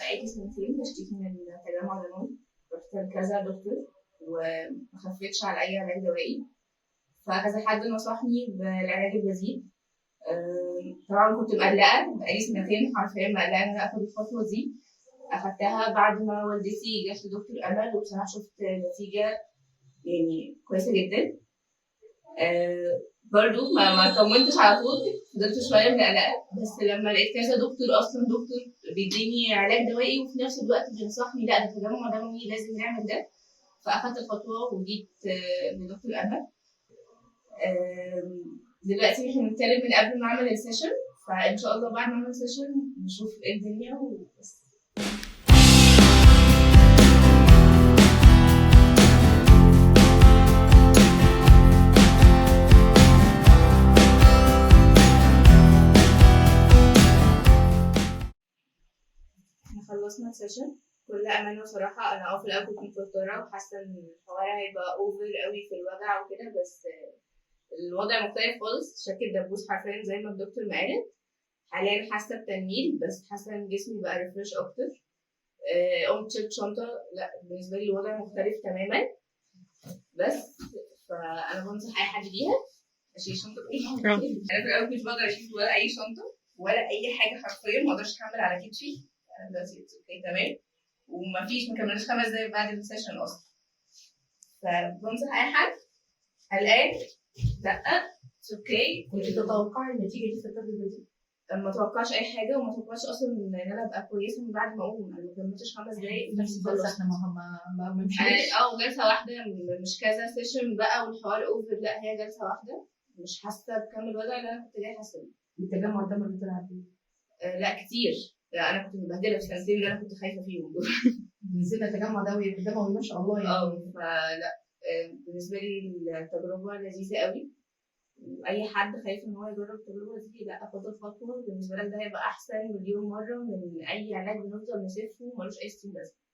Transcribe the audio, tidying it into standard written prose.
بقالي سنتين بشتكي من تجمع دموي. رحت لكذا دكتور ومخفتش على أي علاج دوائي، فكذا حد نصحني بالعلاج البديل. طبعا كنت مقلقة، بقالي سنتين حرفيا مقلقة إن أنا آخد الخطوة دي. أخدتها بعد ما والدتي جت لدكتور أمل، وبصراحة شفت نتيجة يعني كويسة جدا. برضو ما طمنتش على طول، فضلت شويه مقلقه، بس لما لقيت كذا دكتور اصلا دكتور بيديني علاج دوائي وفي نفس الوقت بينصحني لا ده تجمع دموي لازم نعمل ده، فاخدت الخطوه وجيت لدكتور امل. دلوقتي احنا بنتكلم من قبل ما اعمل السيشن، فان شاء الله بعد ما اعمل السيشن نشوف ايه الدنيا وبس. خلصنا السيشن كل امانه. صراحه انا في الاول كنت متوتره وحاسه ان الحوار هيبقى اوفر قوي في الوجع وكده، بس الوضع مختلف خالص. شكل دبوس حرفيا زي ما الدكتور ما قالت. حاليا حاسه بتنميل، بس حاسه ان جسمي بقى ريفرش اكتر. قمت شلت شنطه، لا بالنسبه لي الوضع مختلف تماما. بس فانا بنصح اي حد بيها اشيل شنطه باي. انا في الاول كنت بقدر اشيل ولا اي شنطه ولا اي حاجه، حرفيا ما اقدرش احمل على كتفي. انا دلوقتي اوكي تمام، ومفيش مكملش 5 دقايق بعد السيشن اصلا. فبنصح اي حد قلقان لا اوكي. كنت تتوقعي النتيجه دي في التجربه دي؟ ما اتوقعش اي حاجه، وما اتوقعش اصلا ان انا ابقى كويسه من بعد ما اقوم. انا ما كملتش 5 دقايق نفس الجلسه احنا ما بنمشيش. جلسه واحده، مش كذا سيشن بقى والحوار اوفر، لا هي جلسه واحده. مش حاسه بكم الوجع اللي انا كنت جاي حاسه بيه. التجمع الدموي اللي طلع فيه لا كتير. لا انا كنت مبهدله في السنتين اللي انا كنت خايفه فيهم دول. نزلنا تجمع دموي ما شاء الله يعني. فلا بالنسبه لي التجربه لذيذه قوي. اي حد خايف ان هو يجرب التجربه دي لا خد الخطوه. بالنسبه لك ده هيبقى احسن مليون مره من اي علاج بنفضل نسيفه ملوش اي ستين لازمه.